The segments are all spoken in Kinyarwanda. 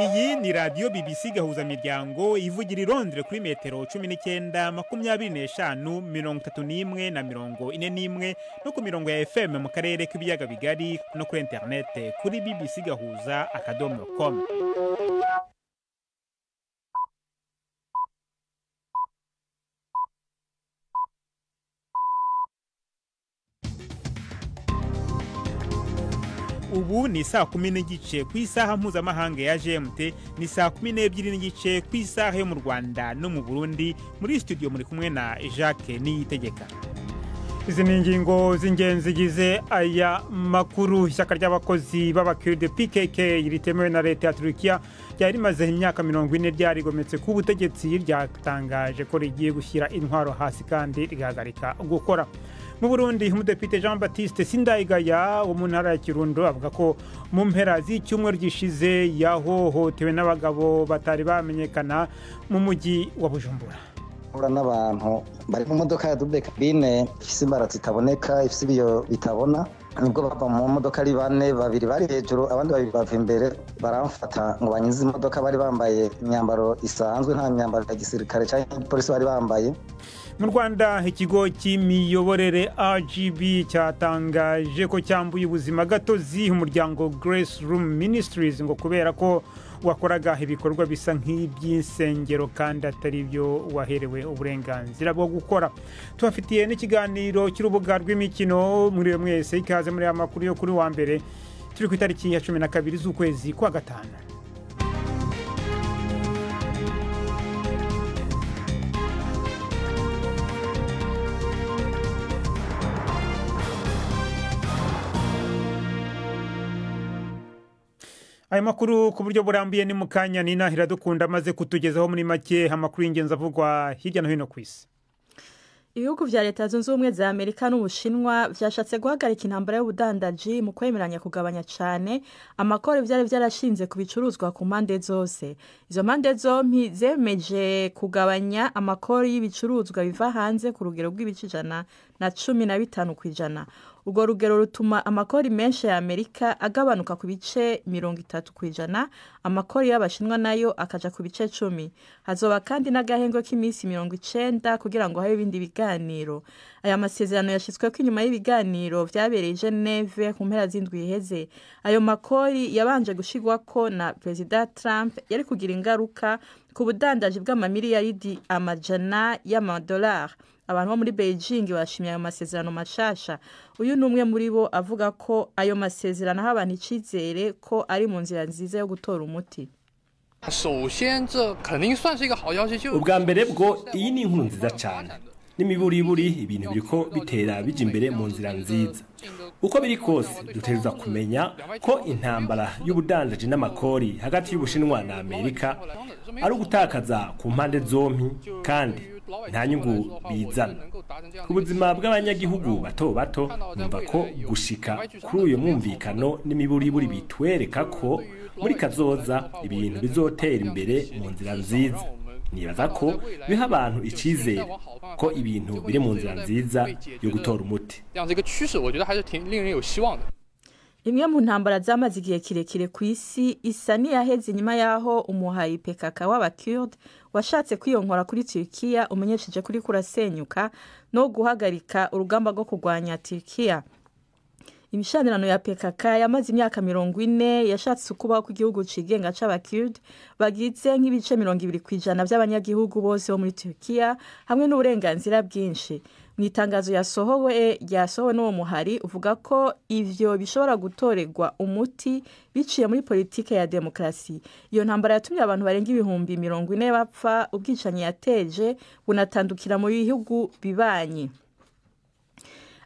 Iyi ni radio BBC gahuza miryango ivugira i Londres kuri metero 19 25 31 na 41 no ku mirongo ya FM mu karere k'ibiyaga bigari no kuri internet kuri bbcgahuza.com. Ubu ni saa 10 n'igice ku isaha mpuzamahanga ya GMT, ni saa 12 n'igice ku isaha yo mu Rwanda no mu Burundi. Muri studio muri kumwe na Jacques Niyitegeka. Izi ni ingingo z'ingenzi zigize aya makuru. Ishyaka ry'abakozi b'abakurde PKK ritemewe na leta ya Turkiya ryari rimaze imyaka 40 ryarigometse ku butegetsi, ryatangaje ko rigiye gushyira intwaro hasi kandi rigahagarika gukora. Mu Burundi, umudepite Jean Baptiste Sindayigaya wo mu ntara ya Kirundo avuga ko mu mpera z'icyumweru gishize yahohotewe n'abagabo batari bamenyekana mu mujyi wa Bujumbura. Ura n'abantu bari mu modoka ya double cabine ifise imbaratsi itaboneka, ifise ibiyo bitabona, nibwo bava mu modoka ari bane, babiri bari hejuru abandi babiri bava imbere, baramfata ngo banyize imodoka. Bari bambaye imyambaro isanzwe, nta myambaro ya gisirikare cyangwa polisi bari bambaye. Mu Rwanda, ikigo cy'imiyoborere RGB cyatangaje ko cyambuye ubuzima gatozi umuryango Grace Room Ministries ngo kubera ko wakoraga ibikorwa bisa nk'iby'insengero kandi atari byo waherewe uburenganzira bwo gukora. Tubafitiye n'ikiganiro cy'urubuga rw'imikino. Muri mwese ikaze muri aya makuru yo kuri wa mbere, turi ku itariki ya 12 z'ukwezi kwa gatanu. Aya makuru ku buryo burambuye ni mukanya Nina Iradukunda maze kutugezaho muri make amakuru y'ingenzi avugwa hirya no hino ku isi. Ibihugu vya Leta Zunze Ubumwe za Amerika n'Ubushinwa vyashatse guhagarika intambara y'ubudandaji mu kwemeranya kugabanya cane amakori vyari vyarashinze ku bicuruzwa ku mpande zose. Izo mpande zompi zemeje kugabanya amakori y'ibicuruzwa biva hanze ku rugero rw'ibice 115%. Urwo rugero rutuma amakori menshi ya Amerika agabanuka ku bice 30%, amakori y'Abashinwa nayo akaja ku bice 10. Hazoba kandi n'agahengo k'iminsi 90 kugira ngo habe ibindi biganiro. Aya masezerano yashitswe ko inyuma y'ibiganiro vyabereye Geneve ku mpera z'indwi iheze. Ayo makori yabanje gushigwako na President Trump yari kugira ingaruka ku budandaji bw'amamiliyaridi amajana y'amadolari. Abantu bo muri Beijing bashimye ayo masezerano mashasha. Uyu numwe muri bo avuga ko ayo masezerano habana icizere ko ari mu nzira nziza yo gutora umuti. Ubwa mbere bwo iyi ni inkuru nziza cyane. N'imiburiburi ibintu biriko bitera bije imbere mu nzira nziza. Uko biri kose dutegereza kumenya ko intambara y'ubudandaji n'amakori hagati y'Ubushinwa na Amerika ari ugutakaza ku mpande zompi kandi nta nyungu bizana. Ku buzima bw'abanyagihugu bato bato, numva ko gushika kuri uyu mwumvikano n'imiburiburi bitwereka ko muri kazoza ibintu bizotera imbere mu nzira nziza. Nibaza ko biha abantu icizere ko ibintu biri mu nzira nziza yo gutora umuti. Imwe mu ntambara zamaze igihe kirekire ku isi isa n'iyaheze nyuma yaho umuhayi PKK w'abakurde washatse kwiyonkora kuri Turkiya umenyesheje kuri kurasenyuka no guhagarika urugamba rwo kurwanya Turkiya. Imishanirano ya PKK yamaze imyaka 40 yashatse kubaho ku gihugu cigenga c'abakurde bagize nk'ibice 20% by'abanyagihugu bose bo muri Turkiya hamwe n'uburenganzira bwinshi. Mu itangazo yasohowe n'uwo muhari uvuga ko ivyo bishobora gutorerwa umuti biciye muri politike ya demokrasi. Iyo ntambara yatumye abantu barenga ibihumbi 40 bapfa, ubwicanyi yateje bunatandukira mu bihugu bibanye.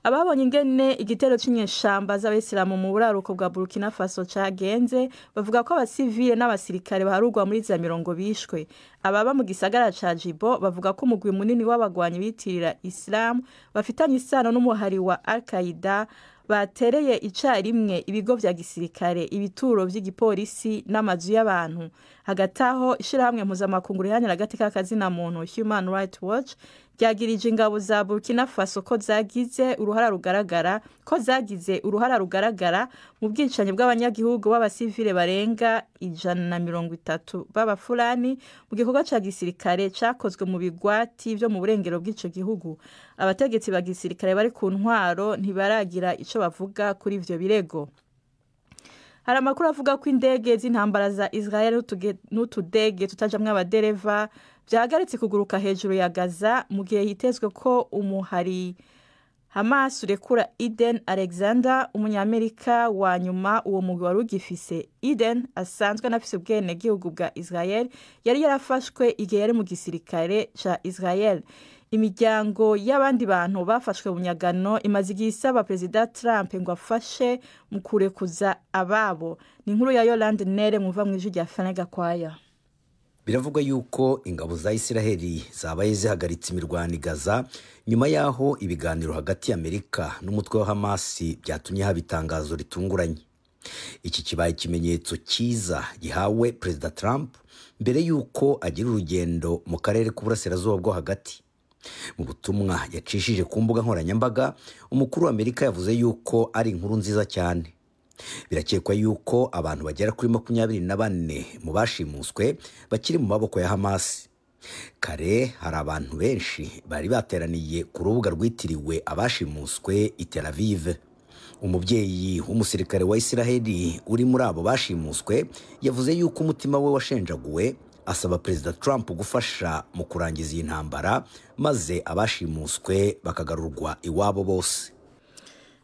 Ababonye ingene igitero cy'inyeshamba z'abayisilamu mu buraruko bwa Burkina Faso cagenze bavuga ko abasivile n'abasirikare baharugwa muri za 100 bishwe. Ababa mu gisagara ca Jibo bavuga ko umugwi munini w'abagwanyi bitirira Islam bafitanye isano n'umuhari wa Al-Qaeda batereye icarimwe ibigo vya gisirikare, ibituro vy'igipolisi n'amazu y'abantu. Hagati aho ishirahamwe mpuzamakungu riharanira agateka k'azina muntu Human Rights Watch ryagirije ingabo za Burkina Faso ko zagize uruhara rugaragara mu bwicanyi bw'abanyagihugu b'abasivile barenga 130 b'abafulani mu gikorwa ca gisirikare cakozwe mu bigwati vyo mu burengero bw'ico gihugu. Abategetsi ba gisirikare bari ku ntwaro ntibaragira ico bavuga kuri ivyo birego. Hari amakuru avuga ko indege z'intambara za Israel n'utudege tutajamwe abadereva vyahagaritse kuguruka hejuru ya Gaza mu gihe hitezwe ko umuhari Hamas urekura Eden Alexander, umunyamerika wa nyuma uwo mugwi wari ugifise. Eden asanzwe anafise ubwenegihugu bwa Israel, yari yarafashwe igihe yari mu gisirikare ca Israel. Imiryango y'abandi bantu bafashwe bunyagano imaze igihe isaba Perezida Trump ngo afashe mu kurekuza ababo. Ni inkuru ya Yolande Nere muva mu ijwi rya Fanaga Kwaya. Biravugwa yuko ingabo za Isiraheli zabaye zihagaritse imirwano i Gaza nyuma yaho ibiganiro hagati y'Amerika n'umutwe wa Hamas byatumye haba itangazo ritunguranye. Iki kibaye ikimenyetso cyiza gihawe Perezida Trump mbere yuko agira urugendo mu karere k'uburasirazuba bwo hagati. Mu butumwa yacishije ku mbuga nkoranyambaga, umukuru wa Amerika yavuze yuko ari inkuru nziza cyane. Birakekwa yuko abantu bagera kuri 24 mu bashimuswe bakiri mu maboko ya Hamas. Kare hari abantu benshi bari bateraniye ku rubuga rwitiriwe abashimuswe i Tel Aviv. Umubyeyi w'umusirikare wa Isiraheli uri muri abo bashimuswe yavuze yuko umutima we washenjaguwe, asaba Perezida Trump gufasha mu kurangiza iyi ntambara maze abashimuswe bakagarurwa iwabo bose.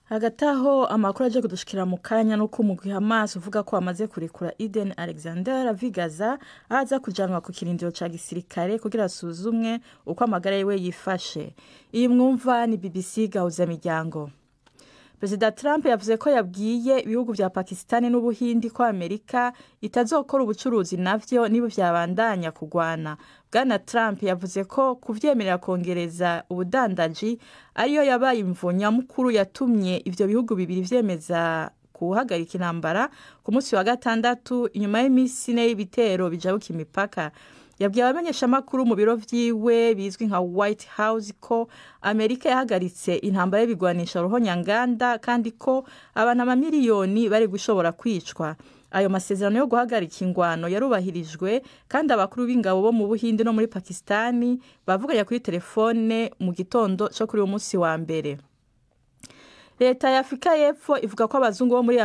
Hagati aho amakuru aje kudushikira mu kanya nuko umugwi Hamas uvuga ko amaze kurekura Eden Alexander avigaza aza kujanwa ku kirindiro ca gisirikare kugira asuzumwe uko amagara yiwe yifashe. Iyi mwumva ni BBC Gahuza Miryango. Perezida Trump yavuze ko yabwiye ibihugu vya Pakistan n'Ubuhindi ko Amerika itazokora ubucuruzi navyo nibo vyabandanya kugwana. Bwana Trump yavuze ko kuvyemerera kongereza ubudandaji ariyo yabaye imvunya mukuru yatumye ivyo bihugu bibiri vyemeza kuhagarika intambara ku munsi wa gatandatu inyuma y'imisi y'ibitero bijabuka imipaka. Yabwiye abamenyesha makuru mu biro vyiwe bizwi nka White House ko Amerika yahagaritse intambara y'ibigwanisha ruhonyanganda kandi ko abantu amamiliyoni bari gushobora kwicwa. Ayo masezerano yo guhagarika ingwano yarubahirijwe kandi abakuru b'ingabo bo mu Buhindi no muri Pakistani bavuganya kuri telefone mu gitondo cyo kuri uwo munsi wa mbere. Leta ya Afrika y'Epfo ivuga ko abazungu bo muri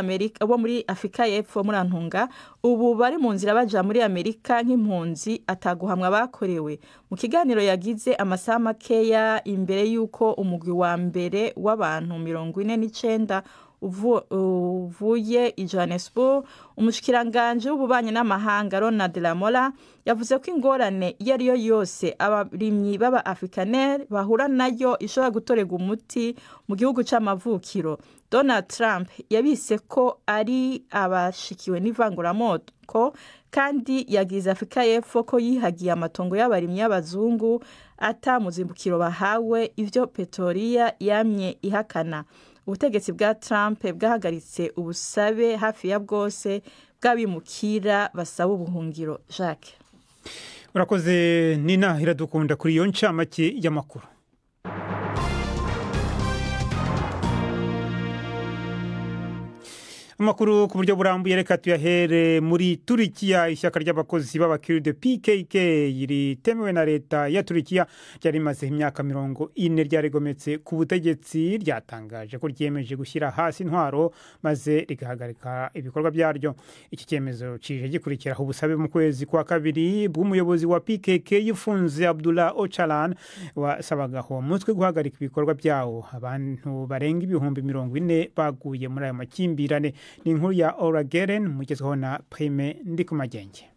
Afrika y'Epfo muri Antunga ubu bari mu nzira baja muri Amerika nk'impunzi ataguhamwa bakorewe. Mu kiganiro yagize amasaha makeya imbere yuko umugwi wa mbere w'abantu 49 uvuye i Johannesburg, umushikiranganje w'ububanye n'amahanga Ronald Lamola yavuze ko ingorane iyo ariyo yose abarimyi baba Afrikaner bahura nayo ishobora gutorega umuti mu gihugu c'amavukiro. Donald Trump yabise ko ari abashikiwe n'ivanguramoko kandi yagize Afrika y'Epfo ko yihagiye amatongo y'abarimyi y'abazungu atamuzimbukiro bahawe, ivyo Pretoria yamye ihakana. Ubutegetsi bwa Trump bwahagaritse ubusabe hafi ya bwose bw'abimukira basaba ubuhungiro. Jacques urakoze Nina Iradukunda kuri iyo ncamake y'amakuru. Amakuru ku buryo burambuye reka tuyahere muri Turikiya. Ishyaka ry'abakozi b'abakiride PKK ritemewe na leta ya Turikiya ryari rimaze imyaka 40 ryaregometse ku butegetsi ryatangaje ko ryemeje gushyira hasi intwaro maze rigahagarika ibikorwa byaryo. Iki cyemezo kije gikurikiraho ubusabe mu kwezi kwa kabiri bw'umuyobozi wa PKK yifunze Abdullah Öcalan wasabaga ho mutwe guhagarika ibikorwa byawo. Abantu barenga 40,000 baguye muri ayo makimbirane. Ni inkuru ya Orageren mugezweho na Prime Ndikumagenge.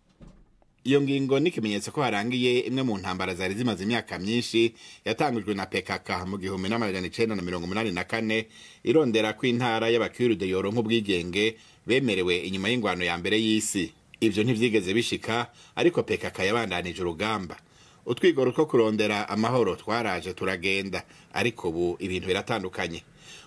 Iyo ngingo ni kimenyetso ko harangiye imwe mu ntambara zari zimaze imyaka myinshi yatangujwe na PKK mu 1984 irondera ko intara y'abakiride yoronka ubwigenge bemerewe inyuma y'ingwano ya mbere y'isi. Ivyo ntivyigeze bishika, ariko PKK yabandanije urugamba. utwigoro two kurondera amahoro twaraje turagenda, ariko ubu ibintu biratandukanye.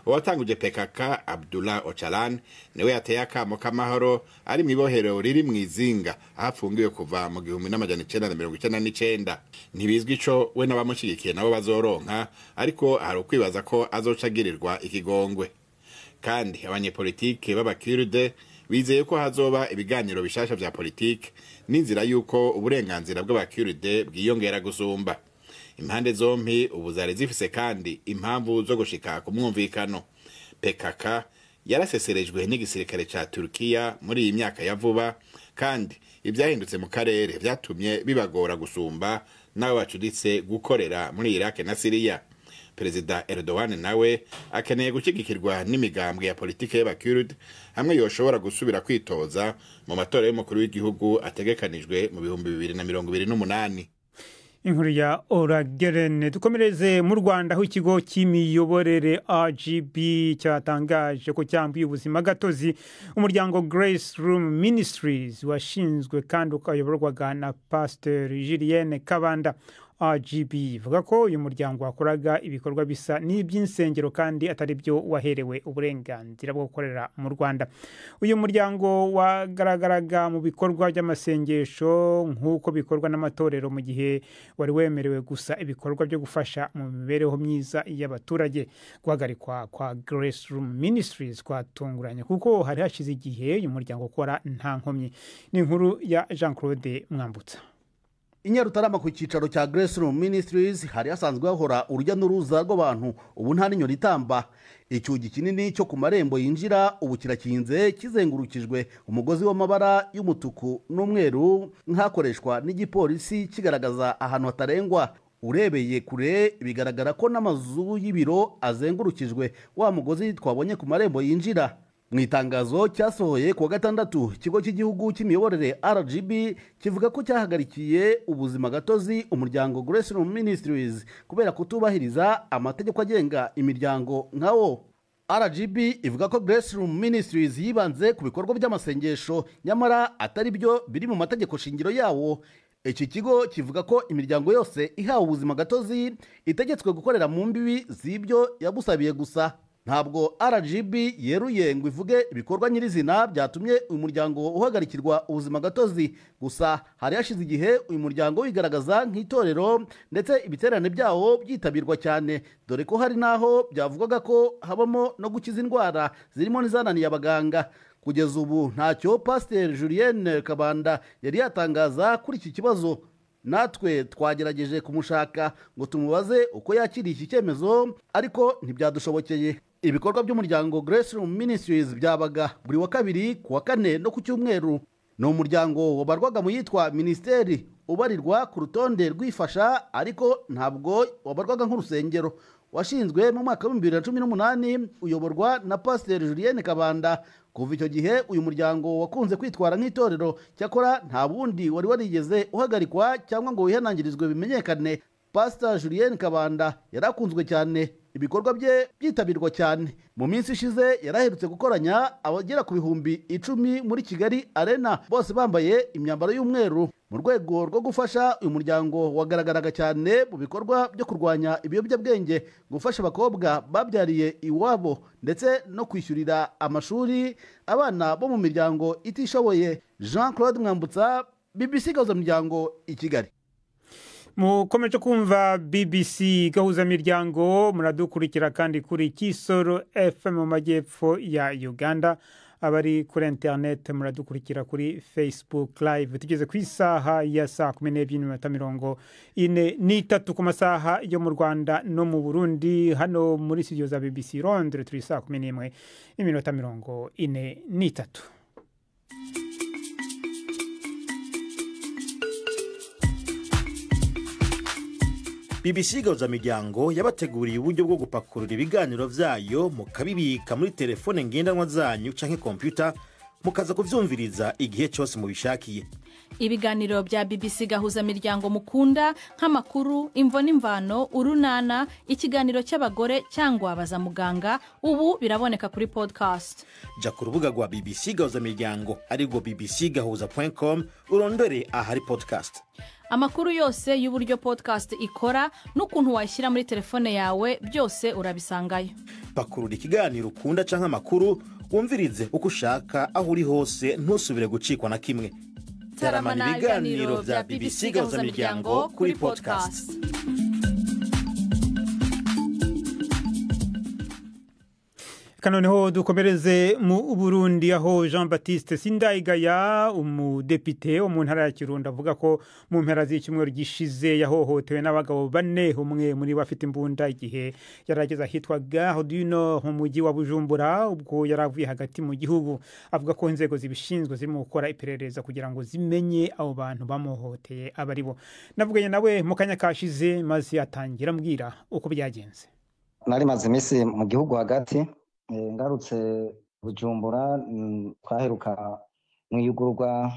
Uwatanguje PKK Abdullah Öcalan niwe yateye akamo k'amahoro ari mwibohero riri mwizinga ahafungiwe kuva mu 1999. Ntibizwi ico we n'abamushigikiye nabo bazoronka, ariko hari ukwibaza ko azocagirirwa ikigongwe. Kandi abanyepolitike b'abakurde bizeye ko hazoba ibiganiro bishasha vya politike n'inzira yuko uburenganzira bw'abakurde bwiyongera gusumba. Impande zompi ubu zari zifise kandi impamvu zo gushika ku mwumvikano. PKK yaraseserejwe n'igisirikare ca Turkiya muri iyi myaka ya vuba, kandi ivyahindutse mu karere vyatumye bibagora gusumba nawe bacuditse gukorera muri Iraq na Syria. Perezida Erdogan nawe akeneye gushyigikirwa n'imigambwe ya politike y'abakurde hamwe yoshobora gusubira kwitoza mu matora y'umukuru w'igihugu ategekanijwe mu 2028. Inkuru ya Orageren. Dukomereze mu Rwanda aho ikigo cy'imiyoborere RGB cyatangaje ko cyambuye ubuzima gatozi umuryango Grace Room Ministries washinzwe kandi ukayoborwaga na Pastor Julienne Kabanda. RGB ivuga ko uyu muryango wakoraga ibikorwa bisa n'iby'insengero kandi atari byo waherewe uburenganzira bwo gukorera mu Rwanda. Uyu muryango wagaragaraga mu bikorwa by'amasengesho nk'uko bikorwa n'amatorero, mu gihe wari wemerewe gusa ibikorwa byo gufasha mu mibereho myiza y'abaturage. Guhagarikwa kwa Grace Room Ministries kwatunguranye kuko hari hashize igihe uyu muryango ukora nta nkomyi. Ni inkuru ya Jean Claude Mwambutsa. Inyarutarama ku cyicaro cya Grace Room Ministries hari hasanzwe hahora urujya n'uruza rw'abantu, ubu nta n'inyoni itamba. Icyugi kinini cyo ku marembo yinjira ubu kirakinze kizengurukijwe umugozi w'amabara y'umutuku n'umweru nk'akoreshwa n'igipolisi kigaragaza ahantu hatarengwa. Urebeye kure bigaragara ko n'amazu y'ibiro azengurukijwe wa mugozi twabonye ku marembo yinjira. Mu itangazo cyasohoye ku wa gatandatu, ikigo cy'igihugu cy'imiyoborere RGB kivuga ko cyahagarikiye ubuzima gatozi umuryango Grace Room Ministries kubera kutubahiriza amategeko agenga imiryango nkawo. RGB ivuga ko Grace Room Ministries yibanze ku bikorwa by'amasengesho nyamara atari byo biri mu mategeko shingiro yawo. Iki kigo kivuga ko imiryango yose ihawe ubuzima gatozi itegetswe gukorera mu mbibi z'ibyo yabusabiye gusa. Ntabwo RGB yeruye ngo ivuge ibikorwa nyirizina byatumye uyu muryango uhagarikirwa ubuzima gatozi, gusa hari hashize igihe uyu muryango wigaragaza nk'itorero ndetse ibiterane byawo byitabirwa cyane, dore ko hari naho byavugaga ko habamo no gukiza indwara zirimo n'izananiye abaganga. Kugeza ubu ntacyo Pastor Julienne Kabanda yari yatangaza kuri iki kibazo. Natwe twagerageje kumushaka ngo tumubaze uko yakiriye iki cyemezo, ariko ntibyadushobokeye. Ibikorwa by'umuryango Grace Room Ministries byabaga buri wa kabiri, ku wa kane no ku cyumweru. Ni umuryango wabarwaga mu yitwa Ministeri, ubarirwa ku rutonde rwifasha, ariko ntabwo wabarwaga nk'urusengero. Washinzwe mu mwaka wa 2018, uyoborwa na Pastor Julienne Kabanda. Kuva icyo gihe uyu muryango wakunze kwitwara nk'itorero, cyakora nta bundi wari warigeze uhagarikwa cyangwa ngo wihanangirizwe bimenyekane. Pastor Julienne Kabanda yarakunzwe cyane, ibikorwa bye byitabirwa cyane. Mu minsi ishize yaraherutse gukoranya abagera ku 10,000 muri Kigali Arena, bose bambaye imyambaro y'umweru. Mu rwego rwo gufasha uyu muryango wagaragaraga cyane mu bikorwa byo kurwanya ibiyobyabwenge, gufasha abakobwa babyariye iwabo ndetse no kwishyurira amashuri abana bo mu miryango itishoboye. Jean Claude Mwambutsa, BBC Gahuza Miryango i Kigali. Mukomeje kumva BBC Gahuza Miryango, muradukurikira kandi kuri Kisoro FM mu majyepfo ya Uganda. Abari kuri internet muradukurikira kuri Facebook live. Tugeze ku isaha ya saa 12:43 ku masaha yo mu Rwanda no mu Burundi. Hano muri studio za BBC Londres turi saa 11:43. BBC Gahuza Miryango yabateguriye uburyo bwo gupakurura ibiganiro vyayo mukabibika muri telefone ngendanwa zanyu canke computer, mukaza kuvyumviriza igihe cyose mubishakiye. Ibiganiro bya BBC Gahuza Miryango mukunda nk'amakuru, imvo n'imvano, urunana, ikiganiro cy'abagore cyangwa abaza muganga, ubu biraboneka kuri podcast. Ja ku rubuga rwa BBC Gahuza Miryango arirwo bbcgahuza.com urondore ahari podcast. amakuru yose y'uburyo podcast ikora n'ukuntu wayishyira muri telefone yawe byose urabisangayo. pakurura ikiganiro ukunda canke amakuru wumvirize uko ushaka aho uri hose ntusubire gucikwa na kimwe. Taramana ibiganiro vya BBC Gahuzamiryango kuri podcast. Kanoneho dukomereze mu Burundi aho Jean Baptiste Sindayigaya umudepite wo mu ntara ya Kirundo avuga ko mu mpera z'icyumweru gishize yahohotewe n'abagabo bane, umwe muri bafite imbunda igihe yarageza hitwa Gare du Nord mu mujyi wa Bujumbura ubwo yaravuye hagati mu gihugu. Avuga ko inzego zibishinzwe zirimo gukora iperereza kugira ngo zimenye abo bantu bamuhoteye abaribo. Navuganye nawe mu kanya kashize maze atangira mbwira uko byagenze. Nari maze imisi mu gihugu hagati ngarutse Bujumbura twaheruka mu yugurwa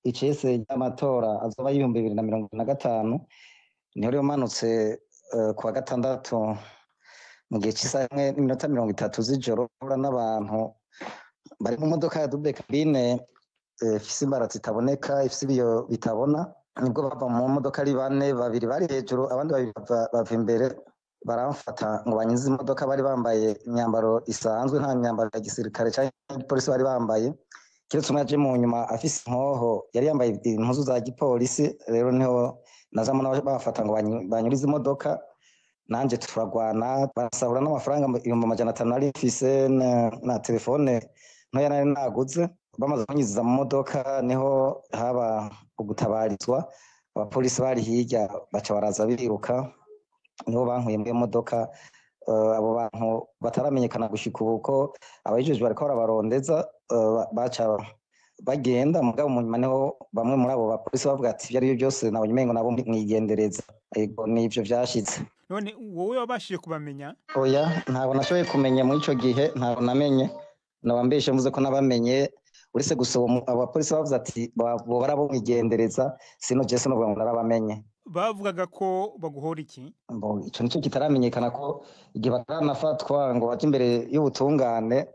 icese y'amatora azoba 2025 niho rero manutse ku wa gatandatu mu gihe cy'isaha 1:30 z'ijoro n'abantu bari mu modoka ya double cabine ifise imbaratsi itaboneka ifise ibiyo bitabona, nibwo bava mu modoka ari bane, babiri bari hejuru abandi babiri bava imbere baramfata ngo banyize imodoka. Bari bambaye imyambaro isanzwe nta myambaro ya gisirikare cyangwa polisi bari bambaye, kiretse umwe aje mu nyuma afise inkoho yari yambaye impuzu za gipolisi. Rero niho nazamana bafata ngo banyurize imodoka, nanje turagwana basahura n'amafaranga 500 nari mfise na telefone ntoya nari naguze. Bamaze kunyiza mu modoka niho haba ugutabarizwa, abapolisi bari hirya baca baraza biruka, niho bankuye mu modoka. Abo bantu bataramenyekana gushika ubu ko abayijejwe bariko barabarondeza, baca bagenda mugabo mu nyuma niho bamwe muri abo bapolisi bavuga ati ibyo ari byo byose nabonye umengo nabo mwigendereza. Ego nivyo vyashitse. None wowe wabashije kubamenya? Oya, ntabwo nashoboye kumenya muri ico gihe, ntabwo namenye. Nabambeshe mvuze ko nabamenye uretse gusa abapolisi bavuze ati bo barabo mwigendereza, sino je sino ngo narabamenye. Bavugaga ko baguhora iki? Ico nico kitaramenyekana ko igihe bataranafatwa ngo baje imbere y'ubutungane,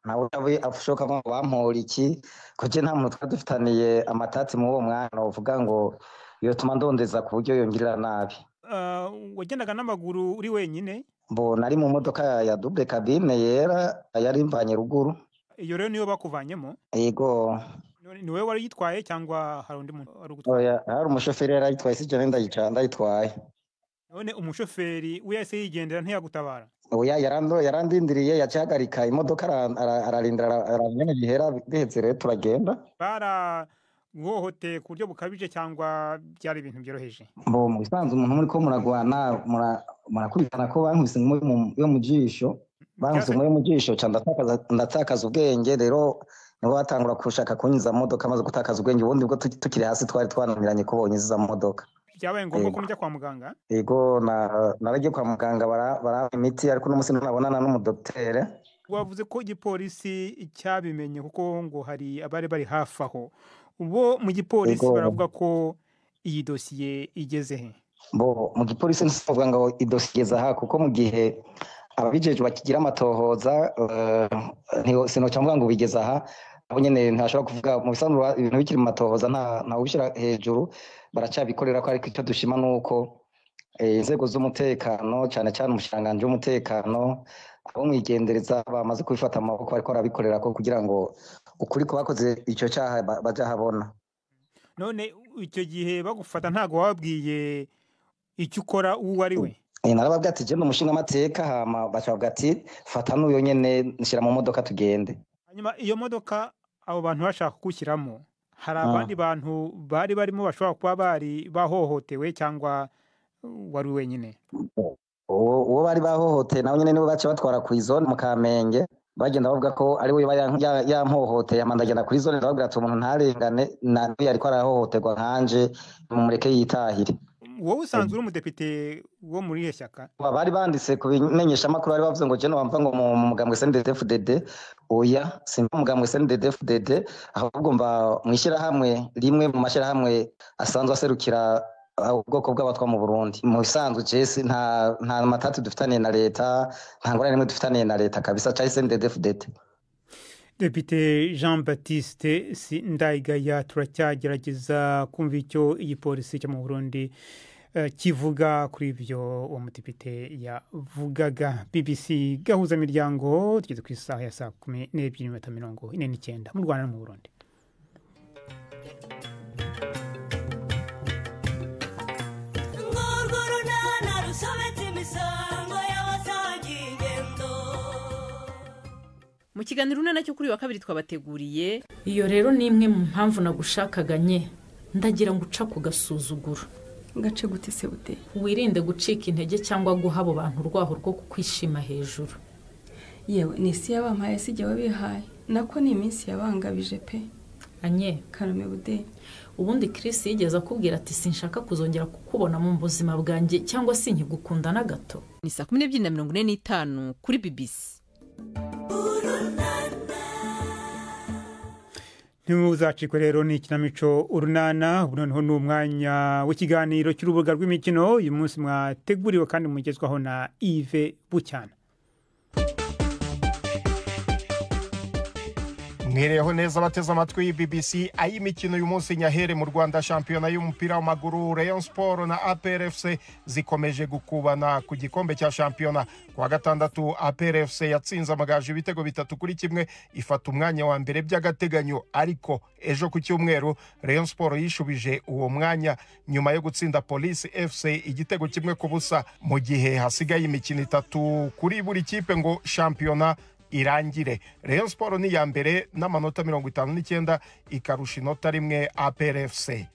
nawe afushoka ngo bampora iki, ko je nta muntu twadufitaniye amatati mu uwo mwana uvuga ngo iyo tuma ndondeza ku buryo yongirira nabi. Wagendaga n'amaguru uri wenyine? Nari mu modoka ya double cabine yera yari mvanye ruguru. Iyo rero niyo bakuvanyemo? Yego. Ni wewe wari yitwaye cyangwa hari undi muntu wari gutwaye? Oya, hari umushoferi yari yitwaye, sije ndayitwaye. None umushoferi wese yigendera ntiyagutabara? Oya, yarandindiriye yacagarika imodoka ararindira aranyene bihera biheze rero turagenda. Bara guhohoteye ku buryo bukabije cyangwa byari ibintu byoroheje? Mu bisanzwe umuntu muri ko muragwana murakubitana ko bankubise yo mu jisho, bankubise yo mu jisho cyane ndatakaza ubwenge. Rero nibo batangura kushaka kunyiza modoka maze gutakaza ubwenge, ubundi bwo tukiri hasi twari twananiranye ko bonyiza modoka. Byabaye ngombwa ko mujya kwa muganga? Yego, naragiye kwa muganga bara imiti, ariko n'umusi nabonana n'umudoktere. Wavuze ko igipolisi cyabimenye kuko ngo hari abari bari hafi aho. Ubo mu gipolisi baravuga ko iyi dosiye igeze he? Mu gipolisi nsivuga ngo idosiye igeze aha kuko mu gihe ababijejwe bakigira amatohoza sino cyangwa ngo bigeze aha, abo nyene ntashobora kuvuga mu bisanzwe ibintu bikiri mu matohoza nta ubishira hejuru, baracabikorera ko. Ariko icyo dushima nuko inzego z'umutekano cyane cyane umushiranganje w'umutekano abo mwigendereza bamaze kubifata amaboko ariko arabikorera ko kugira ngo ukuri ko bakoze icyo cyaha baja habona. None icyo gihe bagufata ntago wabwiye icyo ukora uwo ari we? Narababwiye ati je n'umushinga amateka, hama bacavuga ati fata n'uyo nyene nshira mu modoka tugende. Hanyuma iyo modoka abo bantu bashaka gushyiramo, hari abandi bantu bari barimo bashobora kuba bari bahohotewe cyangwa wari wenyine? Uwo bari bahohoteye nawe nyene nibo bace batwara ku izone mu Kamenge, bagenda bavuga ko ari we yamhohoteye, amandagenda kuri zone ndababwira ati umuntu ntarengane, nawe yariko arahohoterwa nkanje mumureke yitahire. Wowe usanzwe uri umudepite wo muri ihe shyaka? Bari banditse ku bimenyesha makuru bari bavuze ngo je no bamva ngo mu mugambwe CNDD-FDD. Oya, simba umugambwe CNDD-FDD, ahubwo mva mwishira hamwe rimwe mu mashira hamwe asanzwe aserukira ubwoko bw'abatwa mu Burundi. Mu bisanzwe Jesse nta matatu dufitaniye na leta, nta ngorane rimwe dufitaniye na leta kabisa, cyari CNDD-FDD. Depite Jean Baptiste Sindayigaya turacyagerageza kumva icyo igipolisi cyo mu Burundi kivuga kuri ibyo uwo mudepite yavugaga. BBC gahuza miryango tugeze ku isaha ya 12:49 mu Rwanda no mu Burundi. Mu kiganiro unana cyo kuri wa kabiri twabateguriye iyo rero ni imwe mu mpamvu nagushakaganye ndagira ngo uca ku gasuzuguro gace gute se bute wirinde gucika intege cyangwa guha abo bantu urwaho rwo kukwishima hejuru. Yewe nisi yabampaye sijye wabihaye nako ni iminsi yabangabije pe. Anye Karume bude ubundi Chris yigeze akubwira ati sinshaka kuzongera kukubona mu buzima bwanjye cyangwa sinkigukunda na gato. Ni 12:45 kuri BBC. Ntimuzacikwe rero ni ikinamico urunana. Ubu noneho ni umwanya w'ikiganiro cy'urubuga rw'imikino. Uyu munsi mwateguriwe kandi mugezwaho na Yves Bucyana. Mwireho neza bateze amatwi BBC ay'imikino uyu munsi nyahere mu Rwanda. Shampiyona y'umupira w'amaguru Rayon Sport na APR FC zikomeje gukubana ku gikombe cya shampiyona. Kwa gatandatu APR FC yatsinze Amagaju ibitego 3-1 ifata umwanya wa mbere by'agateganyo, ariko ejo ku cyumweru Rayon Sport yishubije uwo mwanya nyuma yo gutsinda Police FC igitego 1-0 mu gihe hasigaye imikino 3 kuri buri kipe ngo shampiyona irangire. Rayon Sport ni ya mbere n'amanota 59 ikarusha inota rimwe APR FC.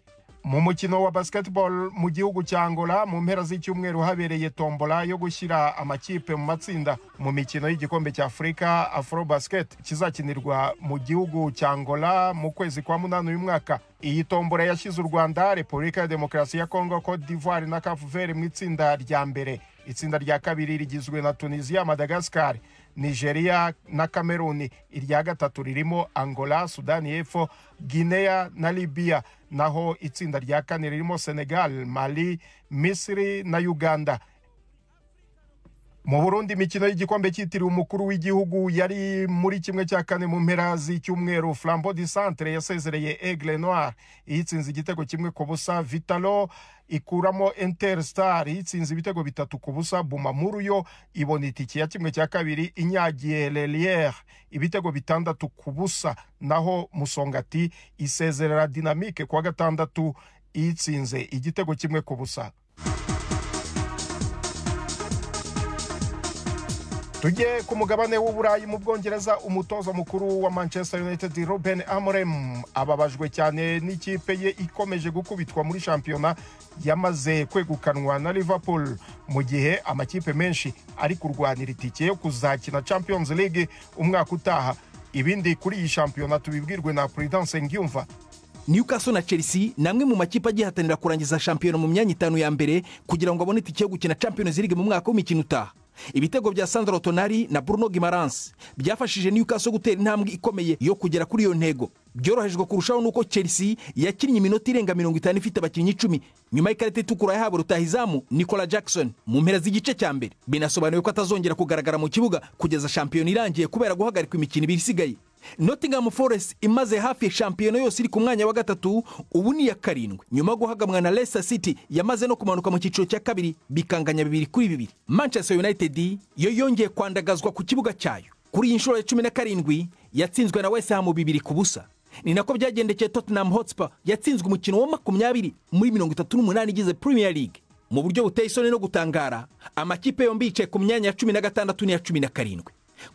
Mu mukino wa basketball mu gihugu cya Angola mu mpera z'icyumweru habereye tombola yo gushyira amakipe mu matsinda mu mikino y'igikombe cya Afrika Afrobasket kizakinirwa mu gihugu cya Angola mu kwezi kwa 8 uyu mwaka. Iyi tombola yashyize u Rwanda, Repubulika ya Demokarasi ya Kongo, Cote d'Ivoire na Cape Verde mu itsinda rya mbere. Itsinda rya kabiri rigizwe na Tunisia, Madagascar, Nigeria na Cameroon. Irya gatatu ririmo Angola, Sudani y'Epfo, Guinea na Libya. Naho itsinda rya kane ririmo Senegal, Mali, Misiri na Uganda. Mu Burundi imikino y'igikombe cyitiriwe umukuru w'igihugu yari muri kimwe cya kane mu mpera z'icyumweru. Flambeau du Centre yasezereye Aigle Noir yitsinze igitego 1-0. Vitalo ikuramo Interstar yitsinze ibitego 3-0. Bumamuru yo ibona itike ya kimwe cya kabiri inyagiye Lelière ibitego 6-0. Naho Musongati isezerera Dynamique kwa gatandatu yitsinze igitego 1-0. Tujye ku mugabane w'Uburayi mu Bwongereza. Umutoza mukuru wa Manchester United Ruben Amorim ababajwe cyane n'ikipe ye ikomeje gukubitwa muri shampiyona yamaze kwegukanwa na Liverpool, mu gihe amakipe menshi ari kurwanira itike yo kuzakina Champions League umwaka utaha. Ibindi kuri iyi shampiyona tubibwirwe na Prudence Ngyumva. Newcastle na Chelsea namwe mu makipe agihatanira kurangiza shampiyona mu myanya 5 ya mbere kugira ngo abone itike yo gukina Champions League mu mwaka w'imikino utaha. Ibitego bya Sandro Tonali na Bruno Guimaraes byafashije Newcastle gutera intambwe ikomeye yo kugera kuri iyo ntego. Byorohejwe kurushaho nuko Chelsea yakinnye iminota irenga 50 ifite abakinnyi 10 nyuma y'ikarita itukura yahawe rutahizamu Nicola Jackson mu mpera z'igice cya mbere. Binasobanuye ko atazongera kugaragara mu kibuga kugeza shampiyona irangiye kubera guhagarikwa imikino ibiri isigaye. Nottingham Forest imaze hafi shampiyona yose iri ku mwanya wa gatatu, ubu ni ya 7 nyuma guhagamwa na Leicester City yamaze no kumanuka mu cyiciro cya kabiri bikanganya 2-2. Manchester United yo yongeye kwandagazwa ku kibuga cyayo kuri inshuro ya 17 yatsinzwe na West Ham 2-0. Ni nako byagendekeye Tottenham Hotspur yatsinzwe umukino wa 20 muri 38 igize Premier League. Mu buryo buteye isoni no gutangara, amakipe yombi yicaye ku myanya ya 16 n'iya 17.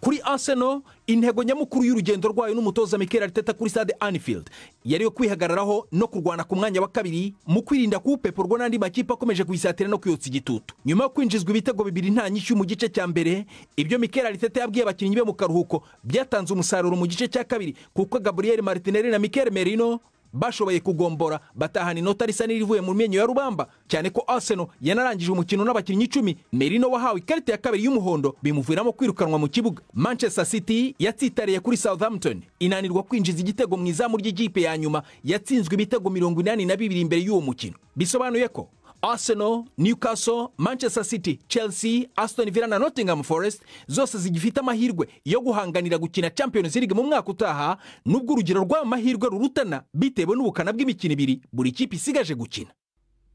Kuri Arsenal intego nyamukuru y'urugendo rwayo n'umutoza Mikel Arteta kuri Stade Anfield yari yo kwihagararaho no kurwana ku mwanya wa kabiri mu kwirinda kupeporwa n'andi makipe akomeje kuyisatira no kuyotsa igitutu. Nyuma yo kwinjizwa ibitego 2 nta nyishyu mu gice cya mbere, ibyo Mikel Arteta yabwiye abakinnyi be mu karuhuko byatanze umusaruro mu gice cya kabiri kuko Gabriel Martinelli na Mikel Merino bashoboye kugombora batahana inota risa n'irivuye mu menyo ya rubamba, cyane ko Arsenal yanarangije umukino n'abakinnyi 10. Merino wahawe ikarita ya kabiri y'umuhondo bimuviramo kwirukanwa mu kibuga. Manchester City yatsitariye kuri Southampton inanirwa kwinjiza igitego mu izamu ry'ikipe ya nyuma yatsinzwe ibitego 82 imbere y'uwo mukino. Bisobanuye ko Arsenal, Newcastle, Manchester City, Chelsea, Aston Villa na Nottingham Forest zose zigifite amahirwe yo guhanganira gukina Champions League mu mwaka utaha, nubwo urugero rw'amahirwe rurutana bitewe n'ubukana bw'imikino ibiri buri kipe isigaje gukina.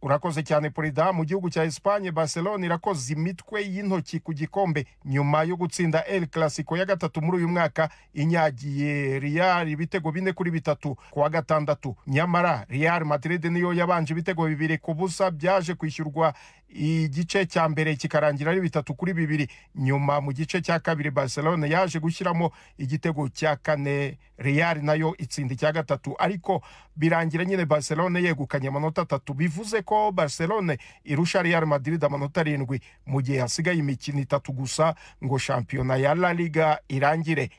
Urakoze cyane Perida. Mu gihugu cya Espagne, Barcelona irakoze imitwe y'intoki ku gikombe nyuma yo gutsinda El Clasico ya gatatu muri uyu mwaka inyagiye Real ibitego 4-3 kuwa gatandatu. Nyamara Real Madrid niyo yabanje ibitego 2-0 byaje kwishyurwa igice cya mbere kikarangira ari 3-2. Nyuma mu gice cya kabiri Barcelona yaje gushyiramo igitego cya kane, Real nayo itsinda icya gatatu, ariko birangira nyine Barcelona yegukanye amanota 3. Bivuze ko Barcelona irusha Real Madrid amanota 7 mu gihe hasigaye imikino 3 gusa ngo shampiyona ya La Liga irangire.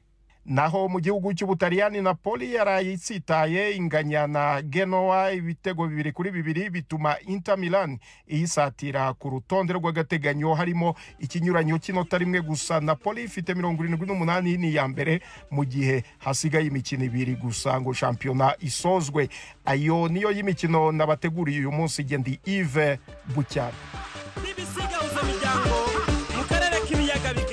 Naho mu gihugu cy'Ubutaliyani, Napoli yarayitsitaye inganya na Genoa ibitego 2-2 bituma Inter Milan iyisatira ku rutonde rw'agateganyo harimo ikinyuranyo cy'inota rimwe gusa. Napoli ifite 78 ni ya mbere mu gihe hasigaye imikino 2 gusa ngo shampiyona isozwe. Ayo niyo y'imikino nabateguriye uyu munsi. Gendi Yves Bucyana.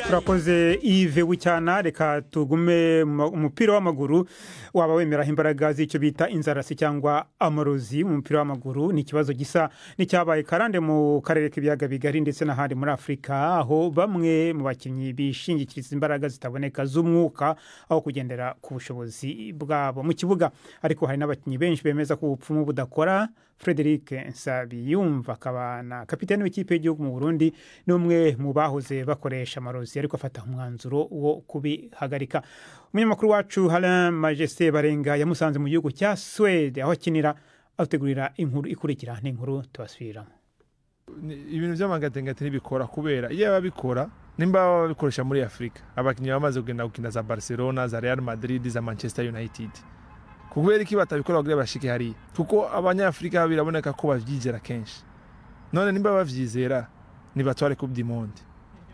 Turakoze Yves Bucyana. Reka tugume umupira w'amaguru. Waba wemera imbaraga z'icyo bita inzarasi cyangwa amarozi mu mupira w'amaguru ni ikibazo gisa n'icyabaye karande mu karere k'ibiyaga bigari ndetse n'ahandi muri Afurika, aho bamwe mu bakinnyi bishingikiriza imbaraga zitaboneka z'umwuka aho kugendera ku bushobozi bwabo mu kibuga. Ariko hari n'abakinnyi benshi bemeza ko ubupfumu budakora. Frederic Nsabiyumva akaba na kapiteni w'ikipe y'igihugu mu Burundi n'umwe mu bahoze bakoresha amarozi ariko afata umwanzuro wo kubihagarika. Umunyamakuru wacu Alain Majesté Barenga yamusanze mu gihugu cya Swede aho akinira, ategurira inkuru ikurikira n'inkuru tubasubiramo. Ibintu by'amagatengate ntibikora kubera iyo babikora nimba babikoresha muri Afrika abakinnyi bamaze kugenda gukina za Barcelona, za Real Madrid, za Manchester United. Kubera iki batabikora kugira bashike hari kuko abanyafrika biraboneka ko bavyizera kenshi. None nimba bavyizera nibatware Coupe du Monde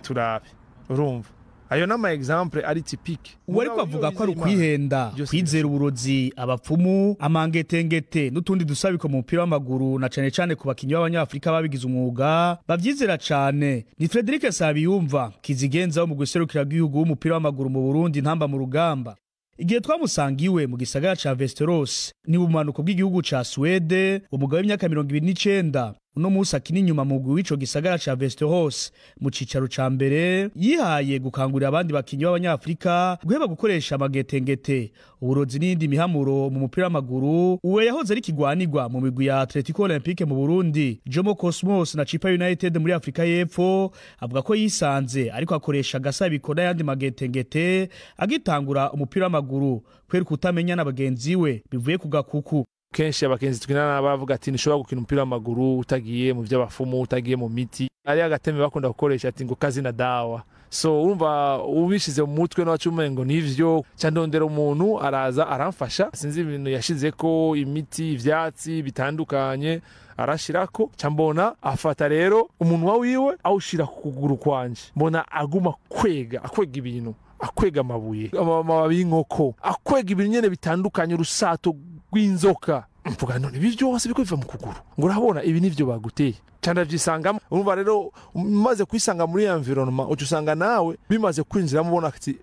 turabe. Urumva ayo nama example ari typique. Uwari kwavuga ko ari kwihenda, kwizera uburozi, abapfumu, amangetengete n'utundi dusabiko mu mupira w'amaguru na cane cane ku bakinyi b'abanyafrika babigize umwuga bavyizera cane. Ni Frederic Nsabiyumva kizigenza wo mu guserukira bw'igihugu w'umupira w'amaguru mu Burundi ntamba mu rugamba. Igihe twamusangiwe mu gisagara ca Västerås ni bumanuko bw'igihugu ca Swede, umugabo w'imyaka 29 uno musa kini inyuma mu gwi w'ico gisagara ca Västerås mu cicaro ca mbere yihaye gukangurira abandi bakinyi b'abanyafrika guheba gukoresha amagetengete, uburozi n'indi mihamuro mu mupira w'amaguru. Uwe yahoze ari kigwanirwa mu migwi ya Atletico Olympique mu Burundi, Jomo Cosmos na Chipa United muri Afrika y'Epfo, avuga ko yisanze ariko akoresha gasabiko n'ayandi magetengete agitangura umupira w'amaguru kwera kutamenya n'abagenzi we bivuye ku gakuku. Kenshi abakenzi twinana bavuga ati nishobora gukina umupira w'amaguru utagiye mu by'abafumu, utagiye mu miti. Ari agateme bakunda gukoresha ati ngo kazi na dawa. So urumva ubishize mu mutwe n'abacumengo nivyo cyandondera umuntu araza aramfasha. Sinzi ibintu yashize ko imiti, ivyatsi bitandukanye arashirako cyambona afata rero umuntu wawiwe awushira ku kuguru kwanje. Mbona aguma akwega ibintu, akwega amabuye, amababi y'inkoko, akwega ibintu nyene bitandukanye, urusato rw'inzoka. Mvuga none ibi byose biko biva mu kuguru ngo urabona ibi nivyo baguteye cyanda byisangamo. Urumva rero umaze kwisanga muri environment ucusanga nawe bimaze kwinjira mubona ati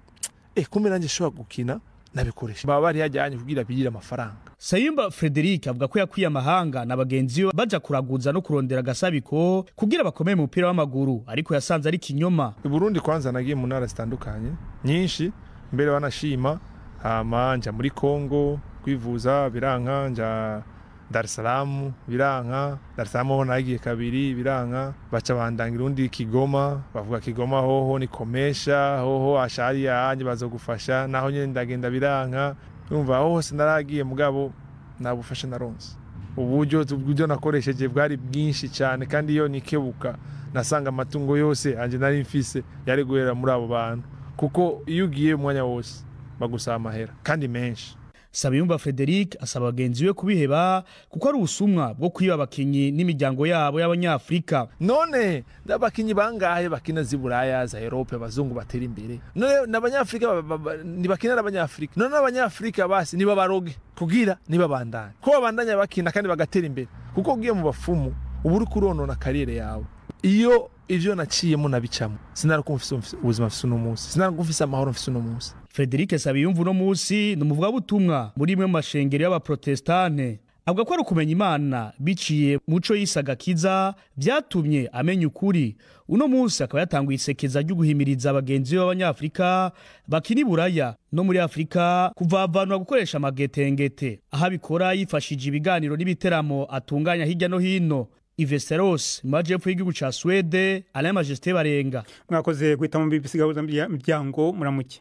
kumbe nanjye shobora gukina nabikoresha. Baba bari yajyanye kugira bigira amafaranga. Sayumba Frederic avuga ko yakwiye amahanga na bagenzi be baja kuraguza no kurondera gasabiko kugira bakomeye mu mupira w'amaguru, ariko yasanze ari kinyoma. I Burundi kwanza nagiye mu ntara zitandukanye nyinshi mbere banashima, nja muri Kongo kwivuza biranka, nja Dar es Salaam biranka, Dar es Salaam ho nagiye kabiri biranka, baca bandangira undi Kigoma, bavuga Kigoma hoho ni komesha, hoho ashari yanje bazogufasha, naho nyene ndagenda biranka. Urumva hose naragiye mugabo nabufasha naronse. Uburyo nakoresheje bwari bwinshi cyane kandi iyo nikebuka nasanga amatungo yose anje nari mfise yari guhera muri abo bantu, kuko iyo ugiye umwanya wose bagusaba amahera kandi menshi. Sabiyumva Frederic asaba bagenzi we kubiheba kuko ari ubusumwa bwo kwiba abakinyi n'imiryango yabo y'abanyafrika. None n'abakinyi bangahe bakina ziburaya za Europe abazungu batera imbere, none n'abanyafrika nibakina n'abanyafrika, none n'abanyafrika basi niba baroge kugira niba bandanye ko babandanya bakina kandi bagatera imbere, kuko ugiye mu bafumu ubu uri kuronona kariyere yawe. Iyo ivyo naciyemo nabicamo sinarakumfise ubuzima mfise uno munsi, sinarakumfise amahoro mfise uno munsi. Frederic Sabiyumva uno munsi ni umuvuga butumwa muri imwe mu mashengero y'abaprotestante. Avuga ko ari ukumenya Imana biciye muco y'isagakiza byatumye amenya ukuri. Uno munsi akaba yatanguye isekeza ryo guhimiriza abagenzi b'Abanyafrika bakini Buraya no muri Afrika kuvavanwa gukoresha amagetengete. Aha bikora yifashije ibiganiro n'ibiteramo atunganya hirya no hino. Ivesteros majepfo y'igihugu ca Swede, Alain Majesté Barenga. Mwakoze guhita mu BBC gahuza miryango muramuke.